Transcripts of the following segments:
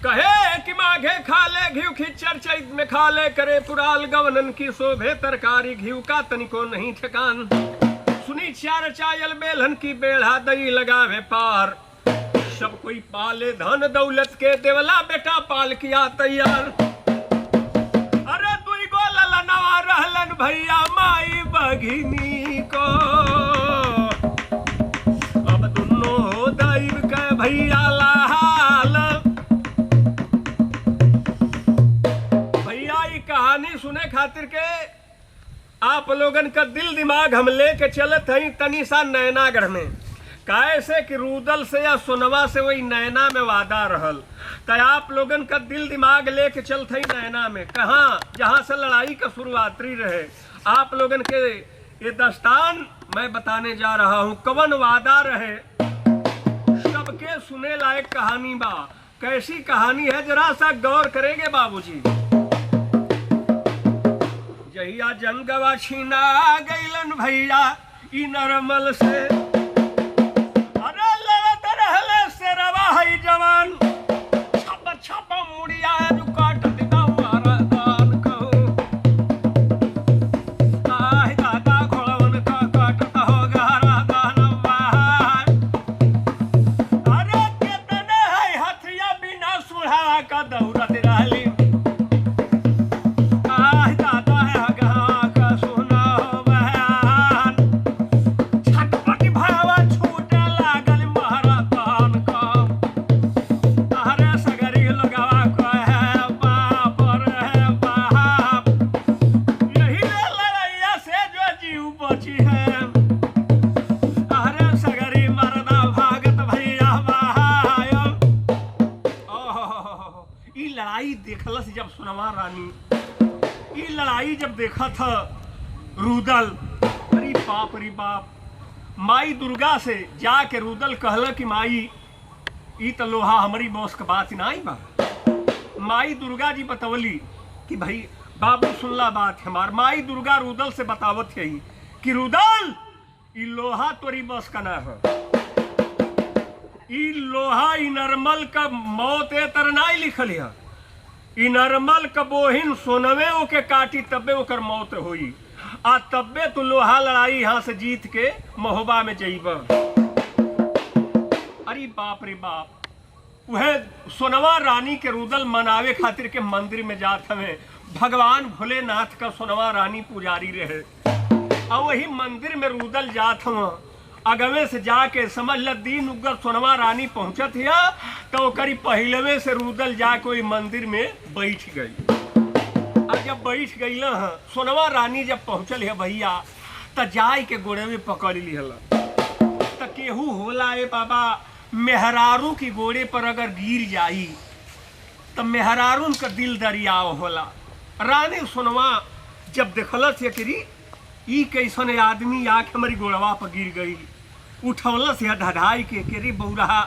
कहे कि माघे खा ले घी खिचर चैत में खा ले करे पुराल गवनन की शोभे तरकारी घी का तनिको नहीं ठिकान सुनी चार चायल बेलन की बेढ़ा दई लगावे पार सब कोई पाले धन दौलत के देवला बेटा पाल किया तैयार अरे दुई गो ललनवा रहलन भैया माई बघिनी को अब दुनो हो दैव के भैया लाल भैया ये कहानी सुने खातिर के आप लोगन का दिल दिमाग हम लेके चलत हई तनी सा नैनागढ़ में कैसे कि रूदल से या सोनवा से वही नैना में वादा रहल तो आप लोगन का दिल दिमाग लेके चलत हई नैना में कहाँ जहाँ से लड़ाई का शुरुआती रहे आप लोगन के ये दस्तान मैं बताने जा रहा हूँ कवन वादा रहे सबके सुने लायक कहानी बा कैसी कहानी है जरा सा गौर करेंगे बाबूजी जहिया जंगवा छीना गईलन भैया ई नरमल से जवान छापा छापा मुड़िया जो काट देता मारा दान कहो आह दादा घोड़वन का काटता हो गहरा दानवा अरे कितने है हथिया बिना सुढ़ा का दौड़त रहली आह दादा है गहा का सोना हो बहन छटपटी भावा छूटे लागल मारा दान का देखलस जब सुनवा रानी ये लड़ाई जब देखा था रूदल अरे बाप माई दुर्गा से जाके रूदल कहला कि माई ई तो लोहा हमारी बॉस का बात नहीं बा माई दुर्गा जी बतवली कि भाई बाबू सुनला बात हमार माई दुर्गा रूदल से बतावत है कि रूदल ई लोहा तोरी बॉस का ना है ई लोहा ई नरमल का मौत ए तरनाई लिखल है ई नरमल का बोहिन सोनवे ओके काटी तब्बे ओकर मौत होई आ तब्बे तू लोहा लड़ाई यहाँ से जीत के महोबा में जइब अरे बाप रे बाप वह सोनवा रानी के रूदल मनावे खातिर के मंदिर में जात हमें भगवान भोलेनाथ का सोनवा रानी पुजारी रहे और वही मंदिर में रूदल जात हम अगवे से जाके समझ ल दीन उगर सोनवा रानी पहुंचत है तो करी पहलवे से रूदल जाके वही मंदिर में बैठ गई और जब बैठ गई ना सोनवा रानी जब पहुंचल है भैया तो जाय के गोड़े में पकड़ ली तो केहू होला ए बाबा मेहरारू की गोड़े पर अगर गिर जाई तो मेहरारून का दिल दरियाव होला रानी सोनवा जब देखलस कि ई कैसन आदमी आके हमारी गोड़वा पर गिर गई उठौलस या ढढ़ाई के रे बौरहा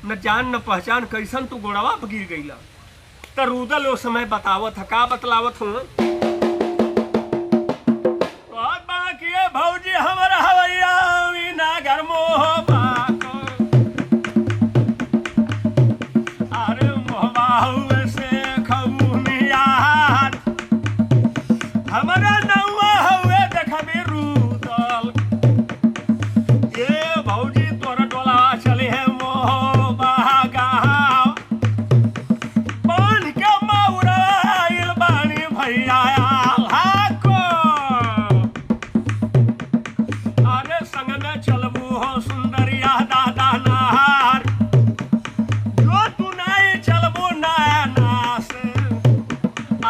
न जान न पहचान कैसन तू गोड़वा पर गिर गई तो रूदल वो समय बतावत है का बतलावत हूँ भौजी हमारा हवैया नागर मोह अरे मोहबा से खबुनिया हमारा नौवा हुए देखबे रूदल ये भौजी तोरा टोला चले है मोह गाँव बन के मौराइल बानी भैया अरे संग में चलबू हो सुंदरिया दादा नहार जो तू नहीं चलबू नैना से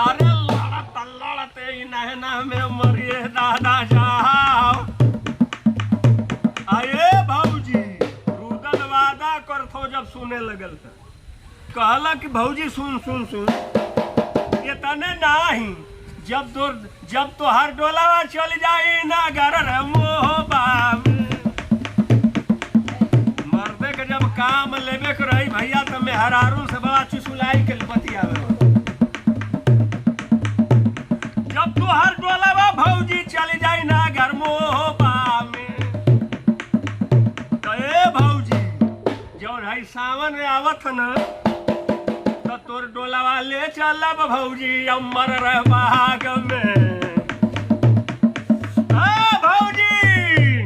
अरे लड़ते नैना में मरिए दादा जाओ अरे भौजी रूदल वादा करथो जब सुने लगल था कहला कि भौजी सुन सुन सुन ये तने नहीं जब तो हर डोलावा चल जाई ना घर मोहबा मर्दे के जब काम लेबे के रही भैया तो मेहरारू से बड़ा चुसुलाई के बतियावे जब तू हर डोलावा भौजी चल जाई ना घर मोहबा में तो ए भौजी जौन है सावन में आवत न तो तो तोर डोलावा ले चलब भौजी अमर रह बाग में। भौजी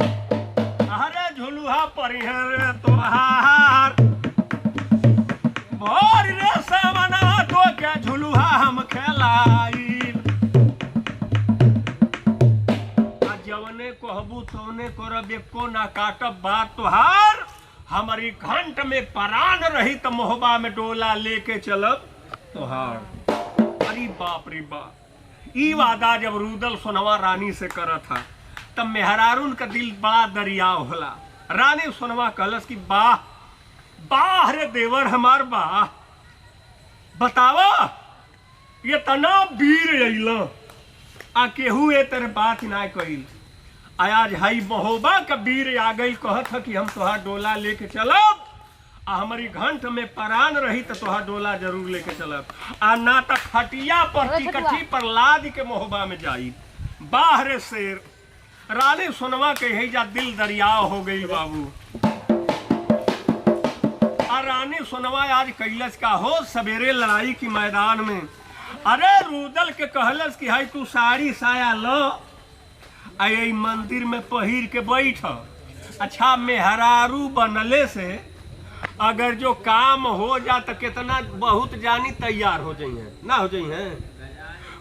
अरे झुलुहा परिहर तोहार भोर रे सामना तो के झुलुहा हम खेलाई। जवने कहबू तोने करब एको ना काटब बात तोहार। हमारी घंट में परान रही तो मोहबा में डोला लेके चलब तोहार। अरे बाप रे बाप, ई वादा जब रुदल सोनवा रानी से करत था तब मेहरारून का दिल बड़ा दरियाव होला। रानी सोनवा कहलस कि वाह वाह रे देवर हमार वाह, बतावा ये तना वीर अइला आ केहू ए तेरे बात ना कइल। आज हई महोबा का वीर आ गई कहत है कि हम तोहार डोला लेके चलब आ हमारी घंट में परान रही तो तोहार डोला जरूर लेके चलब आ ना तो खटिया पर टिकटी पर लाद के महोबा में जाई। बाहरे शेर रानी सोनवा के यही जा दिल दरियाव हो गई बाबू। आ रानी सोनवा आज कैलस का हो सवेरे लड़ाई की मैदान में अरे रुदल के कहलस कि हाई तू साड़ी साया लो आई मंदिर में पहिर के बैठ। अच्छा मेहरारू बनले से अगर जो काम हो जा तो कितना बहुत जानी तैयार हो जाइए ना हो जाइए।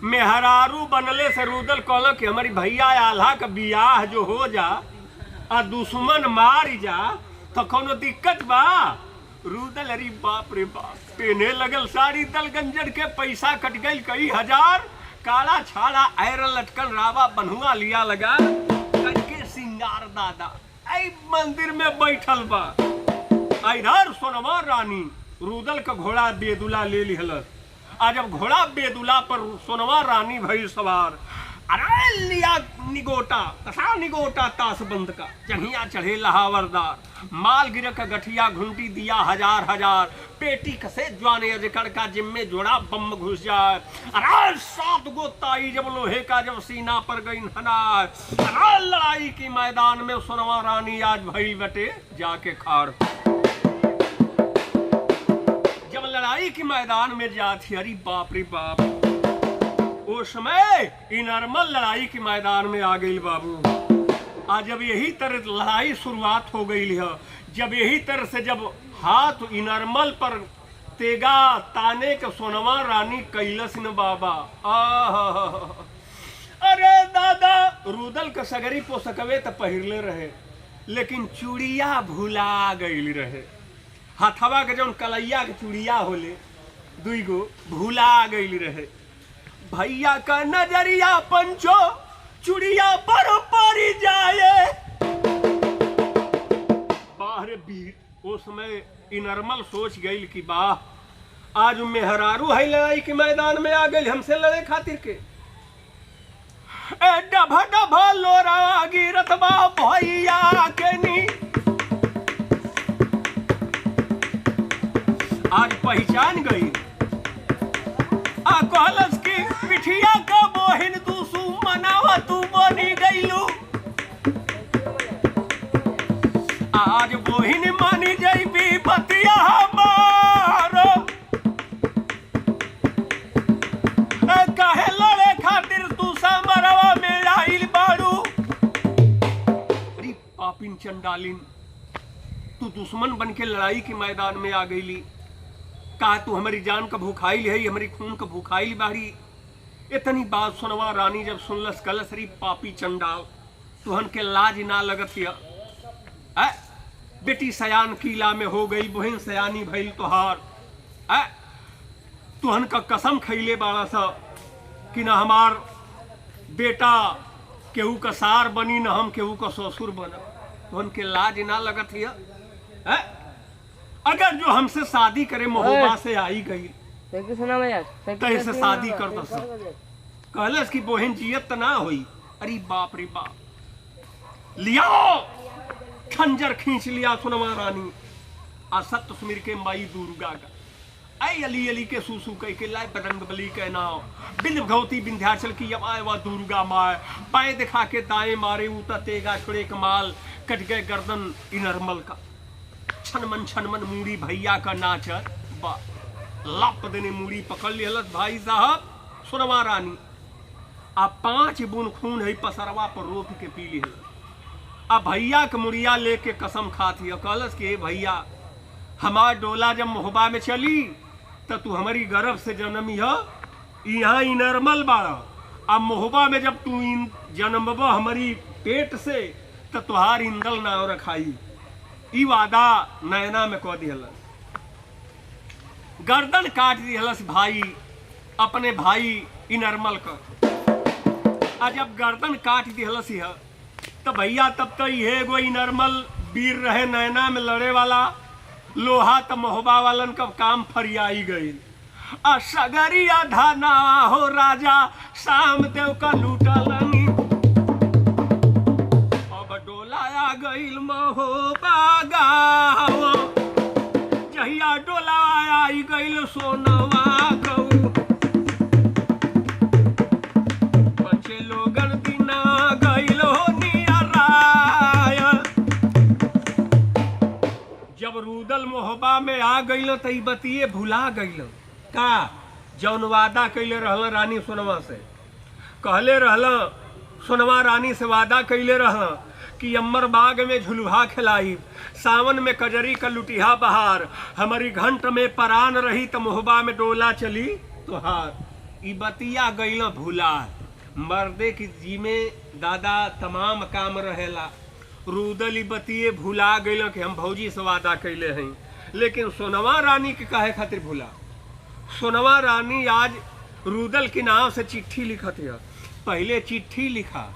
मेहरारू बनले से रुदल कहल कि हमारी भैया आल्हा का बियाह जो हो जा आ दुश्मन मार जा तो कोनो दिक्कत बा। रुदल अरे बाप रे बाप पहने लगल साड़ी दल गंजर के पैसा कट गई कई हजार। काला छाड़ा आयरन लटकन रावा बन्हुआ लिया लगा करके सिंगार दादा आई मंदिर में बैठल बा। इधर सोनवा रानी रुदल का घोड़ा बेदुला ले लिहलस। आ जब घोड़ा बेदुला पर सोनवा रानी भई सवार अरे लिया निगोटा कसा निगोटा तास बंद का चढ़िया चढ़े लहावरदार माल गिर का गठिया घुंटी दिया हजार हजार पेटी कसे जवाने अजकड़ का जिम्मे जोड़ा बम घुस जाए। अरे 7 गो ताई जब लोहे का जब सीना पर गई हनार। अरे लड़ाई की मैदान में सोनवा रानी आज भई बटे जाके खाड़। जब लड़ाई की मैदान में जाती अरे बाप रे बाप उस समय इनरमल लड़ाई के मैदान में आ गई बाबू। आज जब यही तरह लड़ाई शुरुआत हो गई है जब यही तरह से जब हाथ इनरमल पर तेगा ताने के सोनवा रानी कैलस न बाबा। अरे दादा रुदल के सगरी पोसकवे तो पहिरले रहे लेकिन चूड़िया भुला गई रहे। हथवा के जौन कलैया के चूड़िया होले 2 गो भुला गई रहे। भैया का नजरिया पंचो चुड़िया पर पड़ी जाए। बाहर वीर उस समय इनरमल सोच गई कि वाह आज मेहरारू है लड़ाई के मैदान में आ गई हमसे लड़े खातिर के। डभा डभा लोरा गिरत बा भैया के नी आज पहचान गई। आ कहलस की पिठिया का बोहिन दूसू मनावा तू बनी गईलू। आज बोहिन मानी जईबी बतिया हमारो कहे लड़े खातिर तू समरवा में आइल बाड़ू। अरे पापिन चंडालिन तू दुश्मन बन के लड़ाई के मैदान में आ गईली। का तू हमारी जान का भूखाइल है हमारी खून का भूखाइल बाड़ी। इतनी बात सुनवा रानी जब सुनलस कलस री पापी चंडाल तुहन के लाज ना लगत है। बेटी सयान किला में हो गई बहन सयानी भइल तोहार। तुहन का कसम खैले बाड़ा सा कि ना हमार बेटा केहू का सार बनी ना हम केहू का ससुर बना। तुहन के लाज ना लगत है। अगर जो हमसे शादी करे महोबा से आई गई तो ऐसे शादी कर दस कहलस की बहन जियत ना हुई। अरे बाप रे बाप लिया खंजर खींच लिया सोनवा रानी आ सत्य सुमिर के माई दुर्गा का आई अली अली के सुसु कह के लाए बजरंग बली के नाव बिंद भगवती विंध्याचल की अब आए वह दुर्गा माए पाए दिखा के दाएं मारे उता तेगा छुड़े कमाल कट गए गर्दन इनरमल का छनमन छनमन मूड़ी भैया का नाचर बा लप देने मुड़ी पकड़ लिहलस भाई साहब सोनवा रानी। अब 5 बूंद खून है पसरवा पर रोप के पी लिहलस। अब भैया के मुड़िया लेके कसम खाती है, कहलस कि भैया हमार डोला जब मोहबा में चली तो तू हमारी गर्भ से जन्मी है, यहाँ इनर्मल बाड़ा। अब मोहबा में जब तू जन्मबा हमारी पेट से तो तुहार इंदल नाव रखाई। ई वादा नैना में कह दिहलस। गर्दन काट दिहलस भाई अपने भाई इनर्मल का। आ जब गर्दन काट दिहलस है तो भैया तब तो ये एगो इनर्मल वीर रहे नैना में लड़े वाला, लोहा तो मोहबा वालन का काम फरियाई गई। आ सगरिया धाना हो राजा शाम देव का लूटलनी। अब डोलाया गईल मोहबा गाँव, जहिया डोलाया आई गईल सोनवा गऊ। बच्चे लोगन दिना गईल हो नियराय। जब रूदल मोहबा में आ गईल तो बतिये भुला गईल का जौन वादा कैले रहल रानी सोनवा से। कहले रहल सोनवा रानी से वादा कैले रहल कि अम्बर बाग में झुलुहा खिलाई, सावन में कजरी का लुटिहा बहार, हमारी घंट में परान रही तो मोहबा में डोला चली तोहार। ई बतिया गईल भूला। मर्दे की जी में दादा तमाम काम रहेला। रूदल ई बतिये भूला गईल कि हम भौजी से वादा कैले हैं। लेकिन सोनवा रानी के काहे खातिर भूला? सोनवा रानी आज रूदल के नाम से चिट्ठी लिखत है। पहले चिट्ठी लिखा,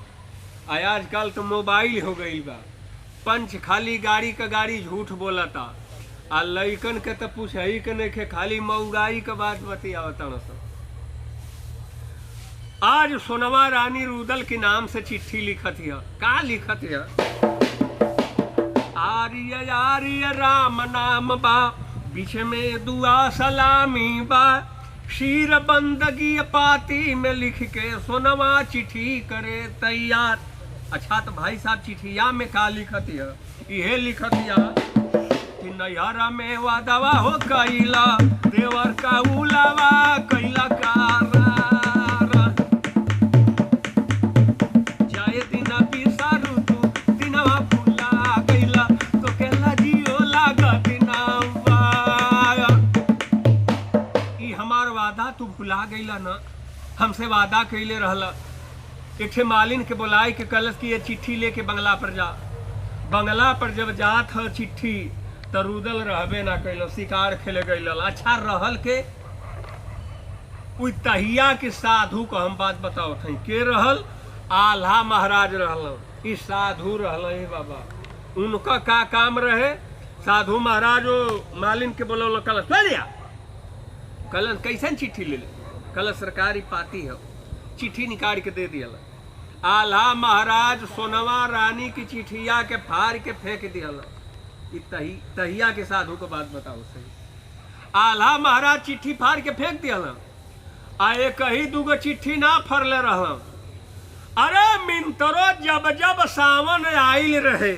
आजकल तो मोबाइल हो गई बा। पंच खाली गाड़ी का गाड़ी झूठ बोलता। आ लइकन के तो पूछही के नहीं के, खाली मऊगाई के बात बतियावता सब। आज सोनवा रानी रूदल के नाम से चिट्ठी लिखत है। का लिखत है? आर्य आर्य राम नाम बा, बीच में दुआ सलामी बा, शीर बंदगी पाती में लिख के सोनवा चिट्ठी करे तैयार। अच्छा तो भाई साहब चिट्ठिया में का लिखत है? यह लिखत है कि नैहरा में वादवा हो कैला, देवर का उलावा कैला कार। जाए दिन बिसारू तू दिनवा फूला गैला, तो केला जियो लागत नावा। ई हमार वादा तू भुला गैला ना। हमसे वादा कैले रहला। एक मालिन के बुलाए के कलश की ये चिट्ठी लेके बंगला पर जा। बंगला पर जब जात ह चिट्ठी तो रूदल रहबे ना कैल, शिकार खेले गईल। अच्छा रहल के तहिया के साधु को हम बात बताओ थे के रहल? आल्हा महाराज रहल। इस साधु रहल बाबा। उनका का काम रहे? साधु महाराज मालिन के बोलो कलश ले लिया। कलश कैसन चिट्ठी ले ले? कलश सरकारी पाती है। चिट्ठी निकाल के दे दिया। आल्हा महाराज सोनवा रानी की चिट्ठिया के फाड़ के फेंक दिया। तहिया के साधु को बात बताओ सही। आल्हा महाराज चिट्ठी फाड़ के फेंक दिया। आए कही दूगो चिट्ठी ना फरले रह। अरे मिंतरो जब जब सावन आइल रहे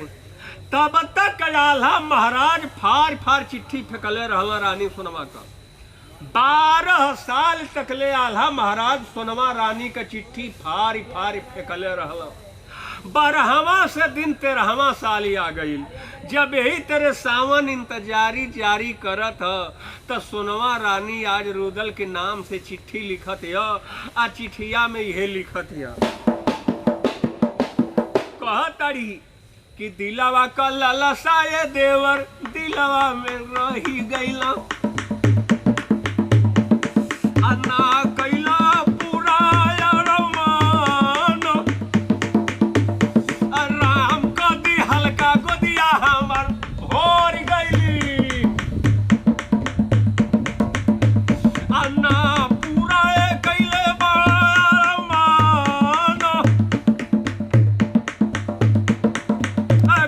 तब तक आल्हा महाराज फाड़ फाड़ चिट्ठी फेंकले रहल रानी सोनवा का। 12 साल तक ले आल्हा महाराज सोनवा रानी का चिट्ठी फाड़ फाड़ फेंकले रहल। 12वां से दिन 13वां साल आ गई। जब यही तेरे सावन इंतजारी जारी करत ह तो सोनवा रानी आज रूदल के नाम से चिट्ठी लिखत है। आ चिट्ठिया में यह लिखत है, कहतड़ी कि दिलवा का ललसा ये देवर दिलवा में रही गईला। अन्ना कैला पूरा रमान, राम का दी हल्का गोदिया हमर भोर गईली। अन्ना पूरा कैले रमान,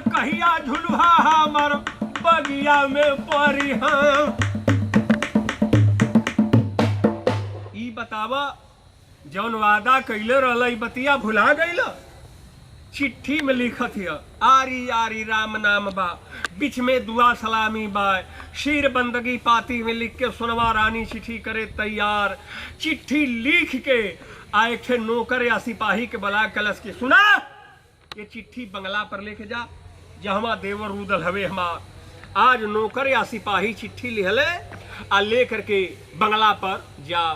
कहिया झुलुहा हमर बगिया में परी हम। बतावा जौन वादा कैले रहल बतिया भुला गईल। चिट्ठी में लिखत है, आरी आरी राम नाम बा, बीच में दुआ सलामी बा, शीर बंदगी पाती में लिख के सुनवा रानी चिट्ठी करे तैयार। चिट्ठी लिख के आए थे नौकर या सिपाही के बला कलश के, सुना ये चिट्ठी बंगला पर लेके जा, जहमा देवर रुदल हवे हमार। आज नौकर या सिपाही चिट्ठी लिहले आ लेकर के बंगला पर जा।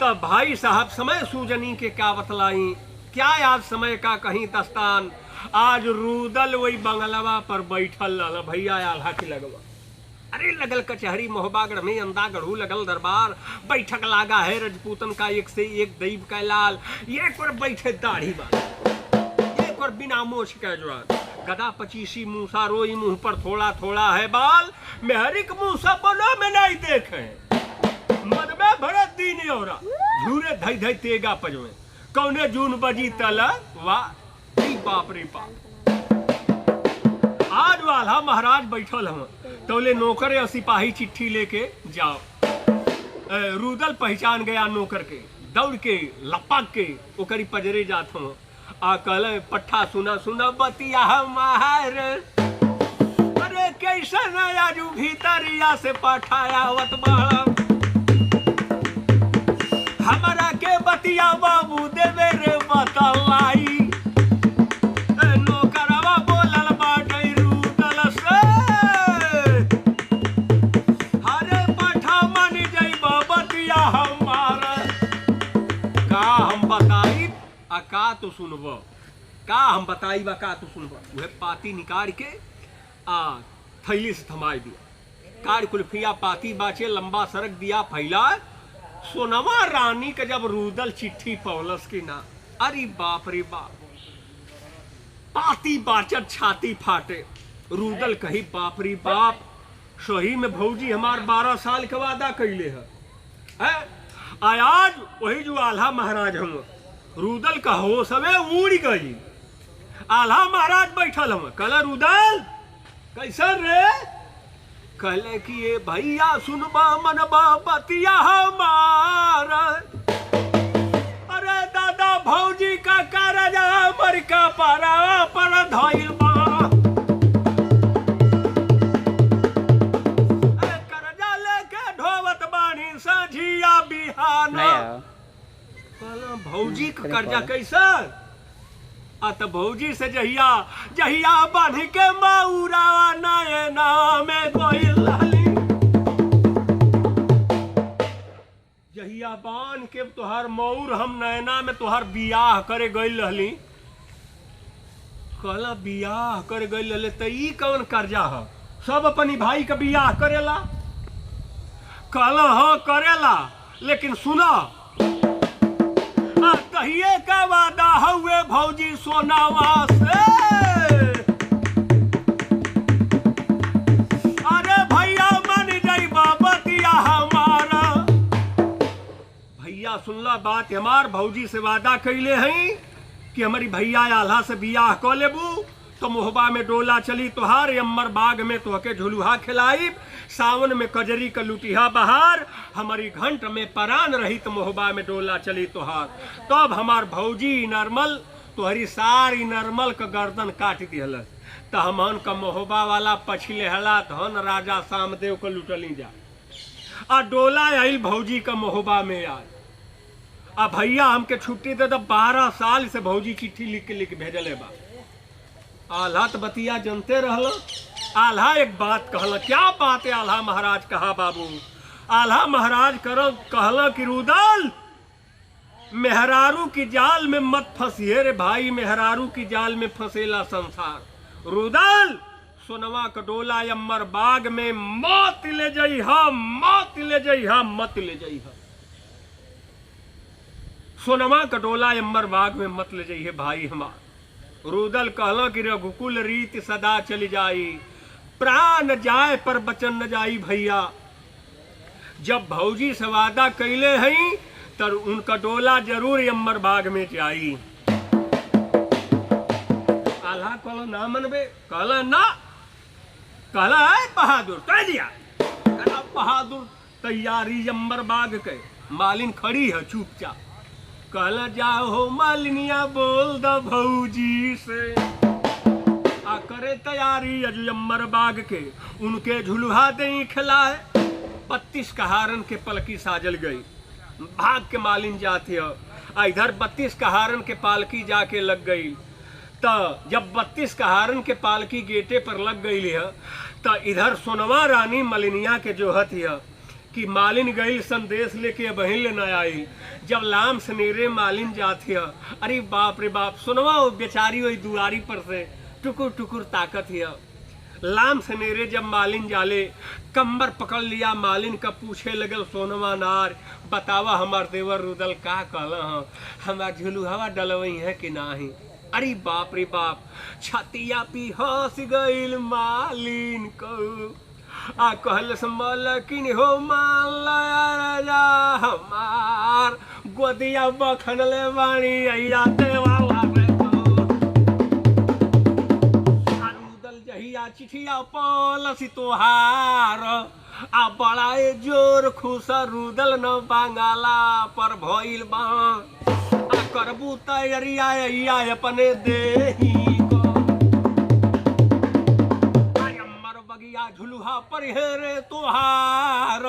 तब भाई साहब समय सूजनी के क्या बतलाई, क्या आज समय का कहीं दस्तान। आज रुदल वही बंगलवा पर बैठल रहा, भैया आल्हा की लगवा। अरे लगल कचहरी मोहबागढ़ में अंदा गढ़ू लगल दरबार, बैठक लागा है रजपूतन का एक से एक दैव का लाल। एक पर बैठे दाढ़ी बाल, एक पर बिना मोछ का जवान, गदा पचीसी मूसा रोई, मुंह पर थोड़ा थोड़ा है बाल। मेहरिक मूसा बना में नहीं देखे, मन में भरत दीनी औरा, झूरे धई धई तेगा पजवे, कौने जून बजी तला वाह बाप रे बाप। आज वाला महाराज बैठल हम, तोले नौकर या सिपाही चिट्ठी लेके जाओ। रुदल पहचान गया नौकर के, दौड़ के लपक के ओकरी पजरे जात हम। आ कहले पट्ठा सुना सुना बतिया हमार, अरे कैसे नया जू भीतरिया से पठायावत बड़ा, हमारा के बतिया बाबू देवे रे बतलाई। नौकरवा बोलल बाटे रुदल से, अरे पठा मन जइबा बतिया हमारा, का हम बताई आ का तो सुनब, का हम बताई बा का तो सुनब। वह पाती निकाल के आ थैली से थमाई दिया, कार कुल्फिया पाती बाचे लंबा सरक दिया फैला। सोनवा रानी का जब रुदल चिट्ठी पवलस की ना, अरे बाप रे बाप, पाती बाचत छाती फाटे। रुदल कही बाप रे बाप, सही में भौजी हमार 12 साल के वादा कैले है। आज वही जो आल्हा महाराज हम, रुदल का होश हमें उड़ गई। आल्हा महाराज बैठल हम, कहला रुदल कैसन रे, कहले कि ये भैया सुनबा मनबा बतिया हमारा, अरे दादा भौजी का कारजा मर का पारा पर धइल बा, अरे करजा लेके ढोवत बानी सझिया बिहाना। कहला भौजी का कर्जा कैसा, अत भौजी से जहिया जहिया बांध के मौरा नयना में गोइल रहली, जहिया बांध के तोहार मौर हम नयना में तोहार बियाह करे गइल रहली। कहला बियाह करे गइल रहले त ई कौन कर्जा है, सब अपनी भाई का बियाह करेला। कहला हाँ करेला, लेकिन सुना कहिए का वादा हुए भौजी सोनावा से, अरे भैया मन जाइबा बतिया हमारा। भैया सुनला बात हमार, भौजी से वादा कैले हैं कि हमारी भैया आल्हा से बियाह क लेबू तो मोहबा में डोला चली तोहार, अम्मर बाग में तोहके झुलुहा खिलाई, सावन में कजरी का लुटिहा बहार, हमारी घंट में परान रही तो मोहबा में डोला चली तोहार। तब हमार भौजी नरमल तोहरी सारी नरमल का गर्दन काट दिहल, तो हमन का मोहबा वाला पछले हला धन राजा सामदेव को लुटली जा। आ डोला आइल भौजी का मोहबा में आज। आ भैया हमके छुट्टी दे दो, 12 साल से भौजी चिट्ठी लिख के भेजले बा। आल्हा तो बतिया जनते रहल। आल्हा एक बात कहला, क्या बात है आल्हा महाराज कहा बाबू। आल्हा महाराज करो कहला कि रुदल मेहरारू की जाल में मत फंसिए रे भाई, मेहरारू की जाल में फंसेला संसार। रुदल सोनवा कटोला अम्मर बाग में मत ले जाई हा, मत ले जाई हा, मत ले जाई हा। सोनवा कटोला अम्मर बाग में मत ले जाई है भाई हमार। रुदल कहला कि रघुकुल रीत सदा चली जाई, प्राण जाए पर बचन न जाई भैया। जब भौजी से वादा कैले हैं तर उनका डोला जरूर अम्मर बाग में जाई। आल्हा कहला ना मनबे, कहला ना, कहला है बहादुर कह दिया, कहला बहादुर तैयारी अम्मर बाग के। मालिन खड़ी है चुपचाप, कहला जाओ मालिनिया बोल द भौजी से आ करे तैयारी अजयम्बर बाग के उनके झुलुहा दे खिलाए। 32 कहारन के पलकी साजल गई, भाग के मालिन जाते आ इधर 32 कहारन के पालकी जाके लग गई। तो जब 32 कहारन के पालकी गेटे पर लग गई है तो इधर सोनवा रानी मलिनिया के जोहत है कि मालिन गई संदेश लेके बहिन ले न आई। जब लाम सनेरे मालिन जाती है, अरे बाप रे बाप, सोनवा वो बेचारी वही दुआरी पर से टुकुर टुकुर ताकत है। लाम सनेरे जब मालिन जाले कंबर पकड़ लिया, मालिन का पूछे लगल सोनवा नार, बतावा हमार देवर रुदल का कहला हमार झुलुहवा डलवई है कि नाही। अरे बाप रे बाप, छतिया पी हंस गईल मालिन को आ कहल मलकिन हो मान राजा हमार गोदिया बखन ले बाणी अइया देवाला रे रुदल जहिया चिठिया पलसी तोहार आ बड़ाए जोर खुश रुदल न बांगाला पर भइल बा आ करबू तैयारिया अइया अपने देही झुलुहा पर हेरे तुहार।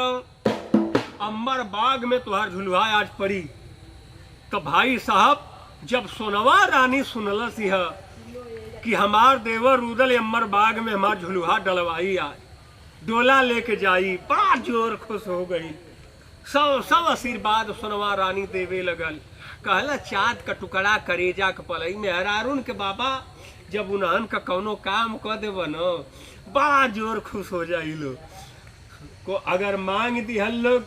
अम्बर बाग में तुहार झुलुहा आज पड़ी। तो भाई साहब जब सोनवा रानी सुनल सी है कि हमार देवर रुदल अम्बर बाग में हमार झुलुहा डलवाई आज डोला लेके जाई, बड़ा जोर खुश हो गई। सब आशीर्वाद सोनवा रानी देवे लगल। कहला चाँद का टुकड़ा करेजा के पलई में हरारून के बाबा जब उन्हन का कौनो काम कर देव न बड़ा जोर खुश हो जाई लोग को। अगर मांग दिहल लोग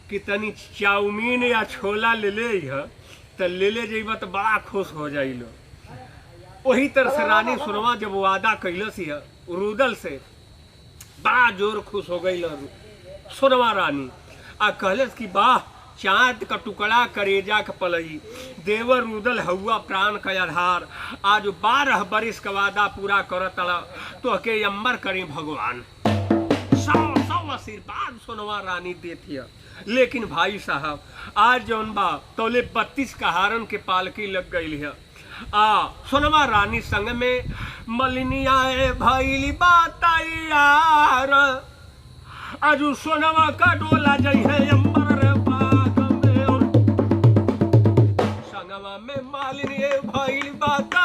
कि तनी चाउमीन या छोला ले ले तो ले जेब तो बड़ा खुश हो जाई लोग। वही तरह से रानी सुनवा जब वादा कैलस है रुदल से बड़ा जोर खुश हो गई सुनवा रानी आ कहलस कि वाह चाँद का टुकड़ा करेजा का पलई देवर रुदल हुआ प्राण का आधार। आज 12 बरिस का वादा पूरा करत तो के अम्बर करें भगवान। सब आशीर्वाद सोनवा रानी देती है। लेकिन भाई साहब आज जौन बा तौले 32 कहारन के पालकी लग गई है आ सोनवा रानी संग में मलिनिया भइली बात यार। आज सोनवा का डोला जई है अम्बर में मालिनी भइल बात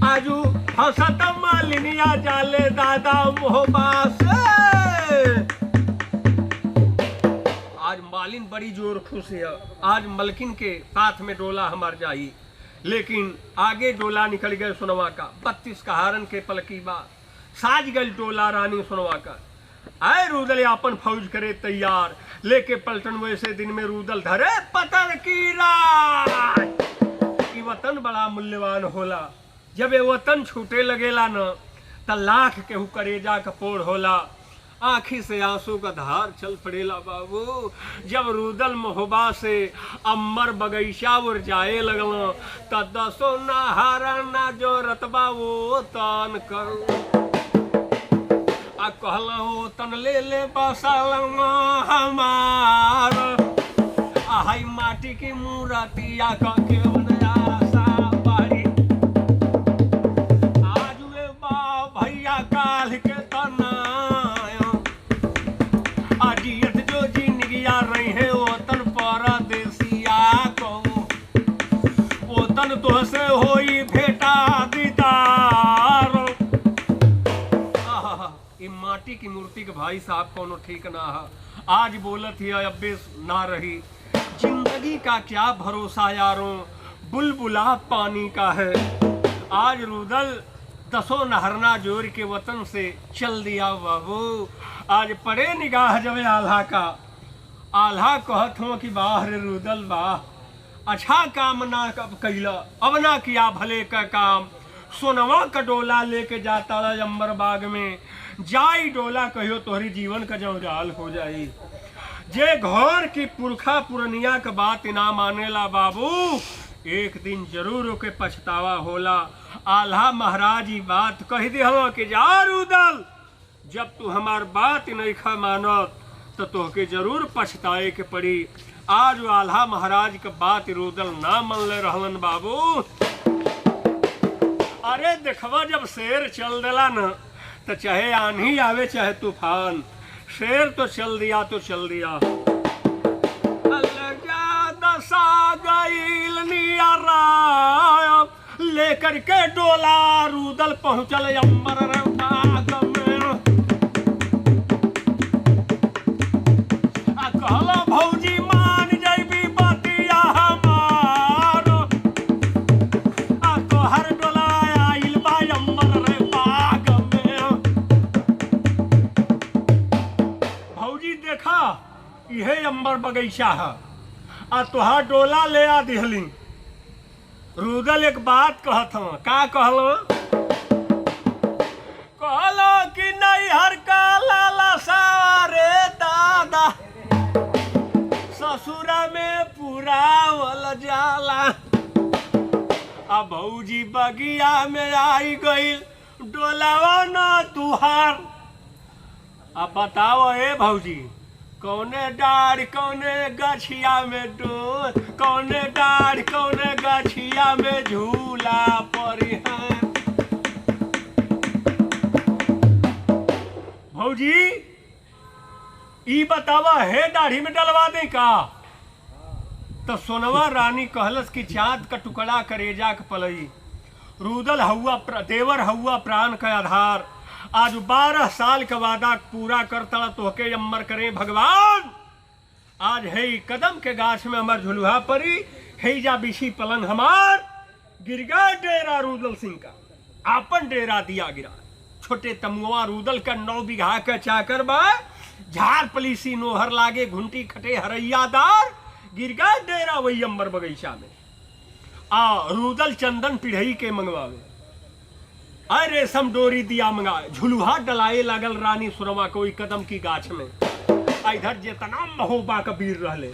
आजू हंसत मालिनिया जाले दादा मोहबा से। आज मालिन बड़ी जोर खुश है, आज मलकिन के साथ में डोला हमार जाई। लेकिन आगे डोला निकल गए सुनवा का 32 कहारन के पलकी बा साज गल डोला रानी सुनवा का। आए रुदल अपन फौज करे तैयार लेके पलटन। वैसे दिन में रुदल धरे पतर की रात। वतन बड़ा मूल्यवान होला, जब ये वतन छूटे लगेला न त लाख केहू करेजा कपोड़ होला। आँखी से आंसू का धार चल पड़ेला बाबू। जब रुदल मोहबा से अम्बर बगीचा उर जाए लगल त 10 नहारा ना जो रतबा वो तन करू आ कहला हो तन ले ले बसाल हमार आई माटी की मूर्तिया के बनया सा बारी। आज वे बा भैया काल के तनाया अजियत जो जिंदगिया रही है वतन परदेसिया को वतन तो से होई भेटा दीदार। माटी की मूर्ति के भाई साहब कोनो ठीक ना है। आज बोलत ही अब्बे ना रही। जिंदगी का क्या भरोसा यारों, बुलबुला पानी का है। आज रुदल 10 नहरना जोर के वतन से चल दिया बाबू। आज पड़े निगाह जब आल्हा का, आल्हा कहत हो कि वाह रे रुदल वाह, अच्छा काम ना कैला, अब ना किया भले का काम। सोनवा का डोला लेके जाता अम्बर बाग में, जाई डोला कहियो तोहरी जीवन का जंजाल हो जाई। जे घर की पुरखा पुरनिया का बात ना मानेला बाबू, एक दिन जरूर ओके पछतावा होला। आल्हा महाराज ही बात कह दिहलो कि जा रुदल, जब तू हमार बात नहीं खा मानत तो तोहके जरूर पछताए के पड़ी। आज आल्हा महाराज के बात रुदल ना मन ले रहलन बाबू। अरे देखवा जब शेर चल देला न तो चाहे आंधी आवे चाहे तूफान, शेर तो चल दिया तो चल दिया। दशा गईल नियरा लेकर के डोला रुदल पहुंचल अम्बर बाग में। कहला भौजी मान जैबी बतिया हमार, तोहर डोला आइल बा अम्बर बाग में। भौजी देखा इहे अम्बर बगीचा है, तोहार डोला ले आ दिहली। रुदल एक बात कहत हूँ, का कहलो? कहलो कि नैहर का लाला सारे दादा ससुरा में पुरावल जाला। अब भौजी बगिया में आई गईल डोलावा न तुहार। अब बताओ ए भौजी कौने डाढ़ कौने गछिया में डोर, कौने डाढ़ कौने गछिया में झूला पड़ी है। भौजी ई बतावा है दाढ़ी में डलवा दे का? तो सोनवा रानी कहलस कि चाँद का टुकड़ा करेजा के पलई, रुदल हउआ देवर हउआ प्राण का आधार। आज 12 साल का वादा पूरा करता तोहके अम्बर करे भगवान। आज है कदम के गाछ में अमर झुलुहा परी, है जा बिछी पलंग हमार। गिर गया डेरा रुदल सिंह का, आपन डेरा दिया गिरा। छोटे तमुआ रुदल का 9 बीघा का चाकर बा, झाड़ पलीसी नोहर लागे घुंटी खटे हरैयादार। गिर गया डेरा वही अम्बर बगीचा में। रुदल चंदन पिढ़ई के मंगवावे, अरे रेशम डोरी दिया मंगाए, झुलुहा डलाए लागल रानी सुरमा कोई कदम की गाछ में। इधर जितना महोबा कबीर रहले,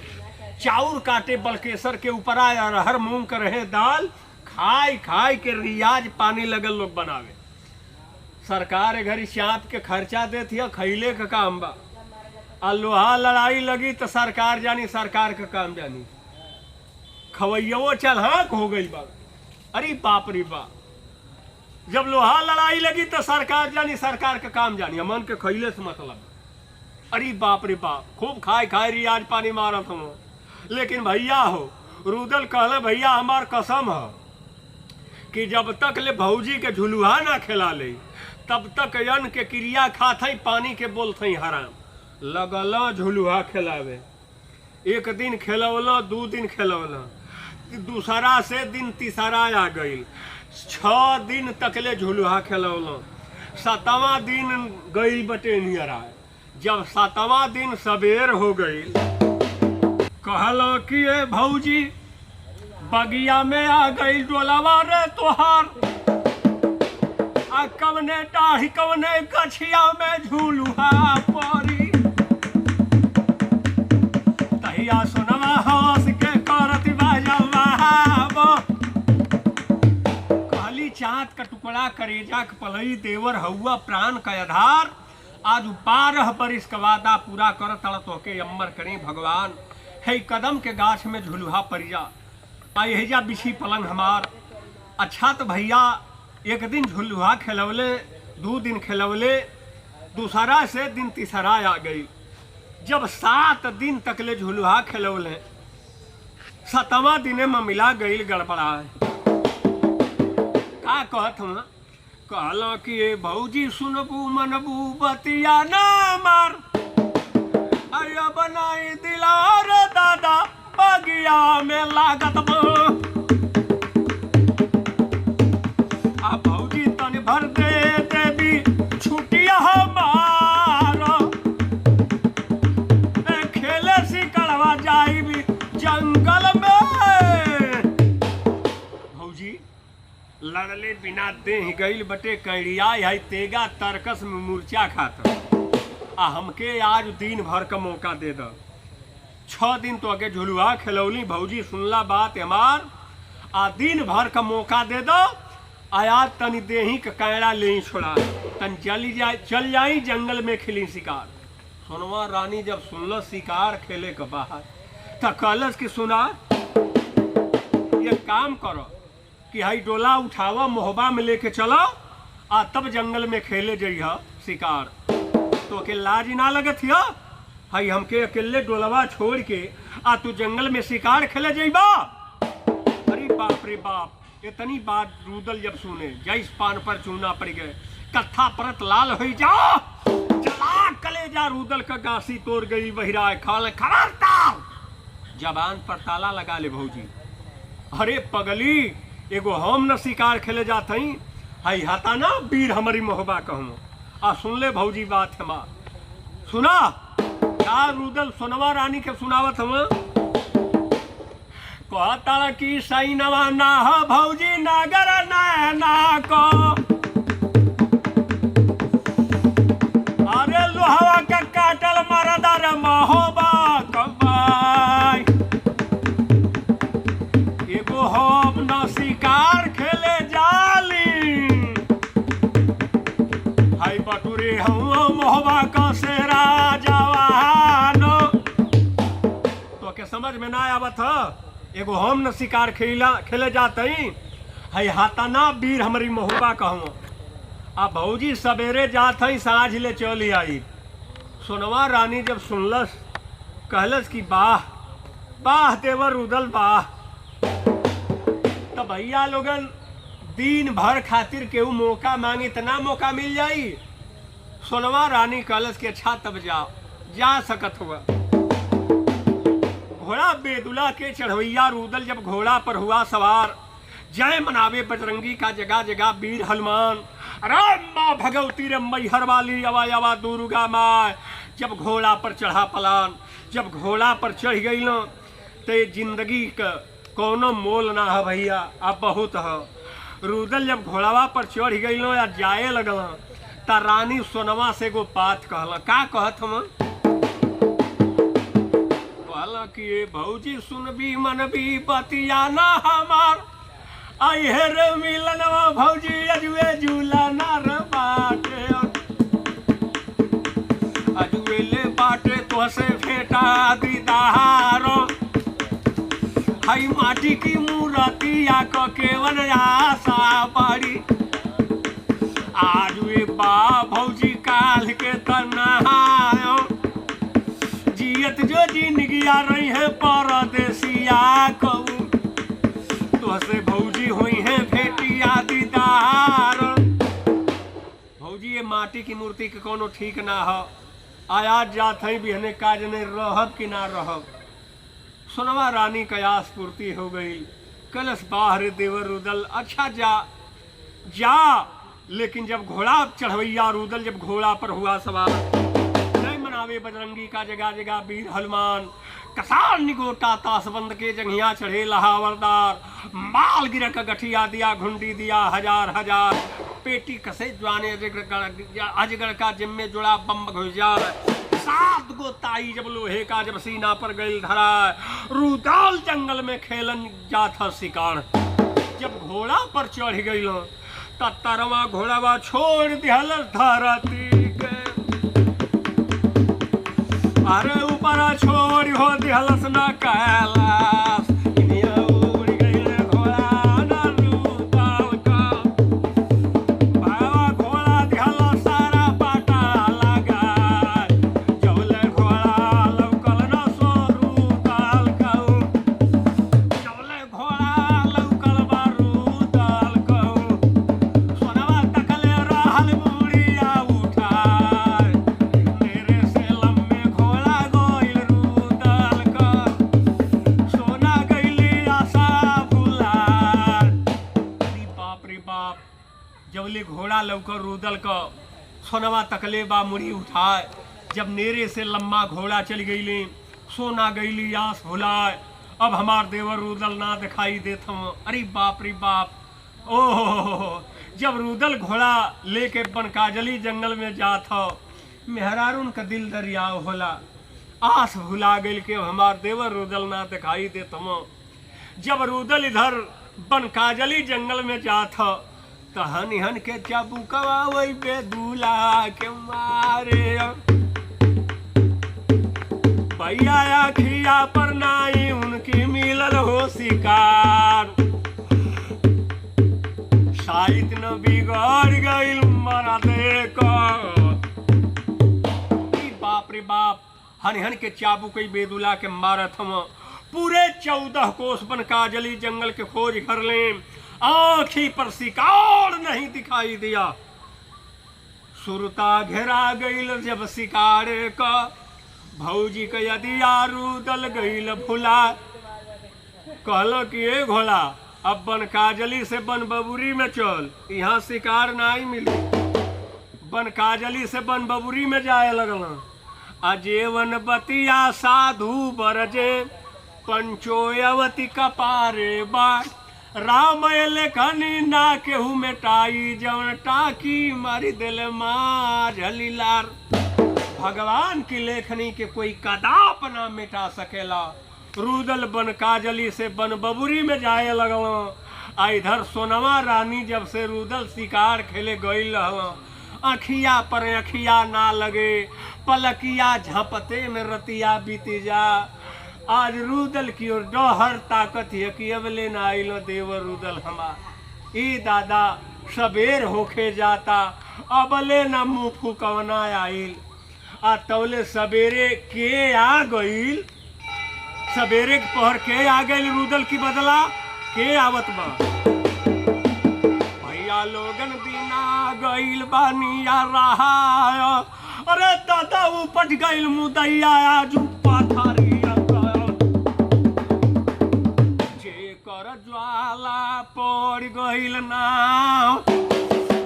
चाउर काटे बलकेसर के ऊपर आया रहर मूंग कर रहे दाल, खाई खाई के रियाज पानी लगल लोग बनावे। सरकार घरी चाँप के खर्चा देती है, खैले का काम बा। लोहा लड़ाई लगी तो सरकार जानी, सरकार का काम जानी। खवैयो चल हाँक हो गई बा। अरे बाप रे बाप, जब लोहा लड़ाई लगी तो सरकार जानी, सरकार का काम जानी। अमन के खैले से मतलब। अरे बाप रे बाप, खूब खाए खाए रियाज पानी मारत हूँ। लेकिन भैया हो रुदल कहले भैया हमार कसम है कि जब तक ले भौजी के झुलुहा ना खिला ले तब तक अन्न के क्रिया खात ही, पानी के बोलत ही हराम। लगल झुलुहा खिलावे, एक दिन खिलौला, 2 दिन खिलौला, दूसरा से दिन तीसरा आ गई। 6 दिन तकले झुलुहा खिलौला। 7वां दिन गई बटे नियरा। जब 7वां दिन सवेर हो गई, कहलो कि ए भौजी बगिया में आ गई डोलावा रे तोहार। कवने डाढ़ी कवने गछिया में झुलुहा परी। तहिया सुनवा हवस के करत बाजवा। कहली चाँद का टुकड़ा करेजा के पलई, देवर हउआ प्राण का आधार। आज 12 बरिस का वादा पूरा करत तोहके अम्बर करे भगवान। है कदम के गाछ में झुलुहा परिया, यही बिछी पलंग हमार। अच्छा तो भैया एक दिन झुलुहा खिलौले, 2 दिन खिलौले, दूसरा से दिन तीसरा आ गई। जब 7 दिन तकले झुलुहा खिलौले, 7वां दिने में मिला गई गड़बड़ा। का कहत हूँ? कहलो कि ए भौजी सुनबू मनबू बतिया ना मार। अरे बनाई दिलार दादा बगिया में लागत भौजी तन भर दे देवी छुटिया हमारा। खेले सिकड़वा जाई भी जंगल में। भौजी लड़ले बिना देह गईल बटे कैड़िया है, तेगा तरकस में मुर्चा खाता। हमके आज दिन भर का मौका दे द। 6 दिन तो आगे झुलुहा खिलौली भौजी, सुनला बात हमार। दिन भर का मौका दे दो। आया तनी देही का कैड़ा ले छोड़ा, तन चल जाई जंगल में खिली शिकार। सोनवा रानी जब सुनल शिकार खेले के बाहर त कहलस कि सुना, ये काम करो कि हई डोला उठावा, मोहबा में लेके चलो आ तब जंगल में खेले जइह शिकार। तो के लाज ना लगत हिया, हई हमके अकेले डोलवा छोड़ के आ तू जंगल में शिकार खेले जइबा। अरे बाप रे बाप, इतनी बात रूदल जब सुने जैस पान पर चूना पड़ गए, कत्था परत लाल हो जा, चला कलेजा रूदल का गासी तोड़ गई, बहिराए खाल खबरदार जबान पर ताला लगा ले भौजी। अरे पगली, एगो हम न शिकार खेले जात हई, हई हता ना वीर हमारी मोहबा कहूँ। आ सुन ले भौजी बात हमार, सुना क्या रूदल सोनवा रानी के सुनावत हम। कहता कि सही नवा ना हो भौजी नागर नैना को, अरे लोहवा का काटल मरदार महोबा कबाई, एगो हम न शिकार खेले जाली, हाई बटुरे हम मोहबा का सेरा जवानो। तो के समझ में ना आवत ह, एगो हम न शिकार खेले जाते हई हाथा ना वीर हमारी मोहबा कहूँ। आ भौजी सवेरे जात हई साँझ ले चली आई। सोनवा रानी जब सुनलस कहलस कि वाह वाह देवर रूदल वाह। तब भैया लोगन दिन भर खातिर केहू मौका मांगी इतना मौका मिल जाई। सोनवा रानी कहलस कि अच्छा तब जाओ, जा सकत हुआ। घोड़ा बेदुला के चढ़वैया रूदल जब घोड़ा पर हुआ सवार, जय मनावे बजरंगी का जगह जगह वीर हनुमान, अरे माँ भगवती रे मैहर वाली अवा अवा दुर्गा माँ। जब घोड़ा पर चढ़ा पलान, जब घोड़ा पर चढ़ गई न ते जिंदगी का कोनो मोल ना है भैया, अब बहुत है। रूदल जब घोड़ावा पर चढ़ गई न या जाए लगल ता रानी सोनवा से गो बात कहला। का कहत हम कि भौजी सुनबी मनबी बतिया ना हमार, अहेर मिलनवा भौजी अजुए झूला नार बाटे, अजुए ले बाटे तो से फेटा दीदारो, हई माटी की मूर्तिया को केवन आशा पड़ी, आजुए बा भौजी काल के तन्हायो, जियत जो जिंदगी आ रही है परदेसिया कहूँ, तो से भौजी हुई है फेटिया दीदार। भौजी ये माटी की मूर्ति के कोनो ठीक ना हो, आया जात है बिहने काज ने रहब कि ना रहब। सोनवा रानी का आस पूर्ति हो गई। कलश बाहर देवर रूदल, अच्छा जा जा। लेकिन जब घोड़ा चढ़वैया रूदल जब घोड़ा पर हुआ सवार, जय मनावे बजरंगी का जगह जगह वीर हनुमान, कसार निगोटा तासबंद के जंघिया चढ़े लहावरदार, माल गिर का गठिया दिया घुंडी दिया हजार हजार, पेटी कसे जवाने अजगर का जिम्मे जुड़ा बम घुजार, 7 गो ताई जब लोहे का जब सीना पर गई धरा, रूदल जंगल में खेलन जाता शिकार। जब घोड़ा पर चढ़ गई तरवा घोड़ावा छोड़ दिहल धरती के, अरे ऊपर छोड़ हो दिहलस न कैलाश, उड़ गई घोड़ा न रूदल का, घोड़ा दिहल सारा पाटा लगा, जौले घोड़ा लौकल न सो रूदल कहूँ, जौले घोड़ा लौकल बा रूदल कहूँ, सोनवा तकले रहल बुढ़िया उठाए, मेरे से लम्बे घोड़ा गोइल रूदल का, सोना गईली आशा भुलार। अरे बाप रे बाप, जबले घोड़ा लौकर रूदल का, सोनवा तकले बा मुड़ी उठाए, जब नेरे से लम्बा घोड़ा चल गईली, सोना गईली आस भुलाए, अब हमार देवर रूदल ना दिखाई देत हम। अरे बाप रे बाप, ओह जब रूदल घोड़ा लेके बनकाजली जंगल में जात हो, मेहरारून का दिल दरियाव होला, आस भुला गई के हमार देवर रूदल ना दिखाई देत हम। जब रूदल इधर बनकाजली जंगल में जात हो, तो हन हन के चाबुकवा वही बेदुला के मारे, भैया अखिया पर नाई उनकी मिलल हो शिकार। साहित्य न बिगड़ गईल मरा देकर। बाप रे बाप, हन के चाबू कई बेदुला के मारत हम। पूरे 14 कोस बन काजली जंगल के खोज कर ले, आंखी पर शिकार नहीं दिखाई दिया। सुरता घेरा गईल जब शिकारे का, भौजी के यदि रुदल गईल भुला। कहलो कि ए घोड़ा अब बन काजली से बन बबुरी में चल, यहाँ शिकार नहीं मिली। बन काजली से बन बबुरी में जाए लगल। अजेवन बतिया साधु बरजे, पंचोयवती कपारे बा। राम लेखनी ना केहू मेटाई, जवन टाकी मारी दिल मार। भगवान की लेखनी के कोई कदाप ना मिटा सकेला। रुदल बन काजली से बन बबुरी में जाए लगल। इधर सोनवा रानी जब से रुदल शिकार खेले गई अखिया पर अखिया ना लगे, पलकिया झपते में रतिया बीती जा। आज रुदल की ओर डहर ताकत है कि अब ले ना आइलो देवर रुदल हमार। ई दादा सबेर होके जाता, अब ले ना मुँह फुकवना आइल। आ तौले सबेरे के आ गईल, सबेरे के पहर के आ गईल रुदल की बदला के आवत बा। भैया लोगन बिना गईल बानिया रहा। अरे दादा उपट गईल मुदैया आज पथरिया जे कर ज्वाला पड़ गईल ना।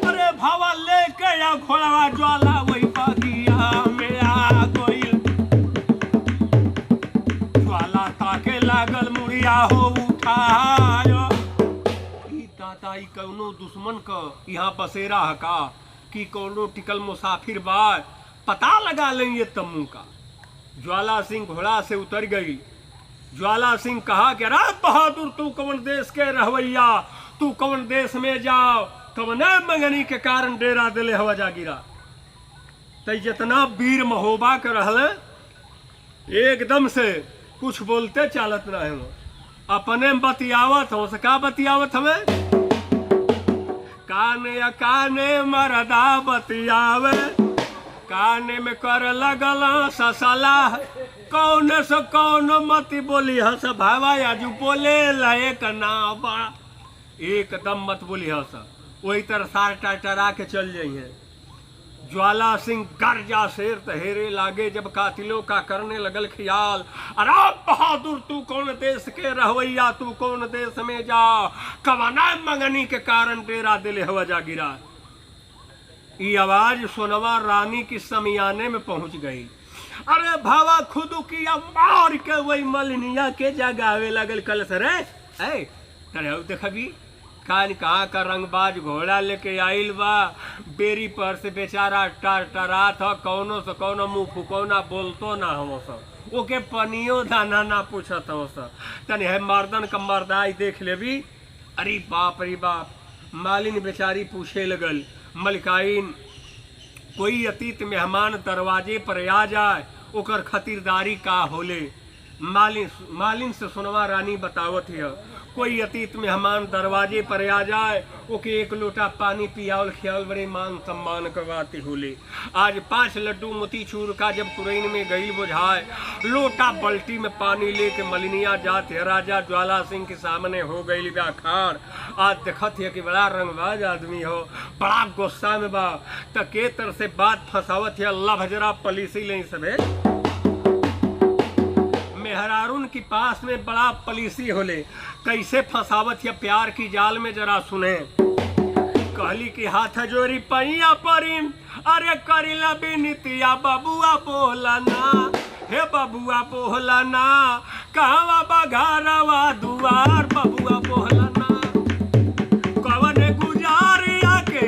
अरे भावा लेके आ घोड़वा ज्वाला वही बगिया में आ गईल। ज्वाला ताके लागल मुड़िया हो उठायो। दादा ई कौनो दुश्मन का यहाँ बसेरा है का कि कौनो टिकल मुसाफिर बा, पता लगा लेंगे तम्मू का। ज्वाला सिंह घोड़ा से उतर गई। ज्वाला सिंह कहा कि अरे बहादुर तू कौन देश के रहवैया, तू कौन देश में जाओ कवने मंगनी के कारण डेरा दिले हवा जा गिरा। तई जितना वीर महोबा के रहले एकदम से कुछ बोलते चालत रहे हो, अपने बतियावत हो। सका बतियावत हमें काने या काने मरदा बतियावे, काने में कर लगल ससला। कौन से कौन मती बोली हस भावा आजू बोले लहे का ना बा। एकदम मत बोली हस, वही तरह सार टरा के चल जाइए। ज्वाला सिंह गर्जा शेर तहेरे लागे जब कातिलों का करने लगल ख्याल। अरे बहादुर तू कौन देश के रहवैया, तू कौन देश में जा कवना मंगनी के कारण डेरा दिले हवा जा गिरा। ये आवाज सोनवा रानी की समियाने में पहुंच गई। अरे भावा खुद की मार के वही मलिनिया के जगावे लगल कल सर। देखबी कान कहाँ का रंगबाज घोड़ा लेके आइल बा। बेरी पर से बेचारा टरा था, कौनो से कौनो मुँह फुकौना बोलतो ना हो सब। ओके पनियो दाना ना पूछत हो सब। तनी है मर्दन का मर्दाई देख लेबी। अरे बाप रे बाप, मालिन बेचारी पूछे लगल मलिकाइन कोई अतीत मेहमान दरवाजे पर आ जाए ओकर खतीरदारी का होले। मालिन से सोनवा रानी बतावत है कोई अतीत मेहमान दरवाजे पर आ जाए ओके एक लोटा पानी पियावल खियावल बड़े मान सम्मान करवाती होले। आज 5 लड्डू मोतीचूर का जब कुरैन में गई बुझाए, लोटा बल्टी में पानी लेके मलिनिया जाते राजा ज्वाला सिंह के सामने हो गई व्याखार। आज देखत है कि बड़ा रंगबाज आदमी हो, बड़ा गुस्सा में बा। त के तरह से बात फंसावत है अल्लाह भजरा पलीसी ले सबे। मेहरारून की पास में बड़ा पलीसी होले, कैसे फंसावत या प्यार की जाल में जरा सुने। कहली की हाथ जोरी पैया परी, अरे करिला बिनतिया बबुआ बोलना, हे बबुआ बोलना कहवा बघारवा दुआर बबुआ बोलना। कवन गुजारिया के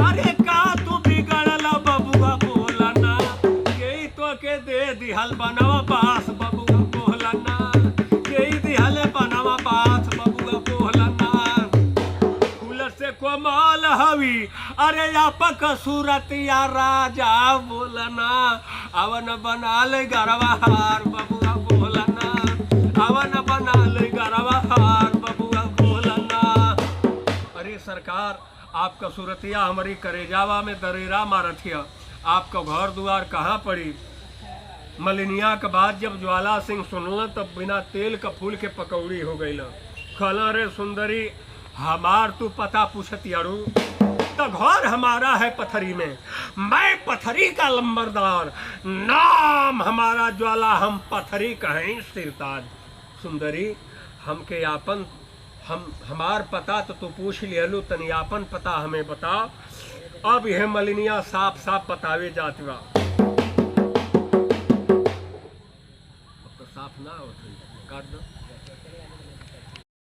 अरे का तू बिगड़ला बबुआ बोलना, यही तो के दे दिहल बनवा पास बबुआ बोलना, यही दिहल बनवा पास बबुआ बोलना। फूल से कोमल हवी अरे आपक सूरतिया राजा बोलना, अवन बना ले गरवा हार बबुआ बोलना, अवन बना ले गरवा हार बबुआ बोलना। अरे सरकार, आपका सूरतिया हमारी करेजावा में दरेरा मारथिया, आपका घर द्वार कहाँ पड़ी। मलिनिया के बाद जब ज्वाला सिंह सुनल तब बिना तेल का फूल के पकौड़ी हो गई। खला रे सुंदरी, हमार तू पता पूछती अरू, तो घर हमारा है पथरी में, मैं पथरी का लंबरदार, नाम हमारा ज्वाला, हम पथरी कहें सिरताज। सुंदरी, हमके आपन हमार पता तो तू पूछ लियलू, तनी आपन पता हमें बता। अब यह मलिनिया साफ साफ बतावे जात बा। अब तो साफ ना होती, काट दो।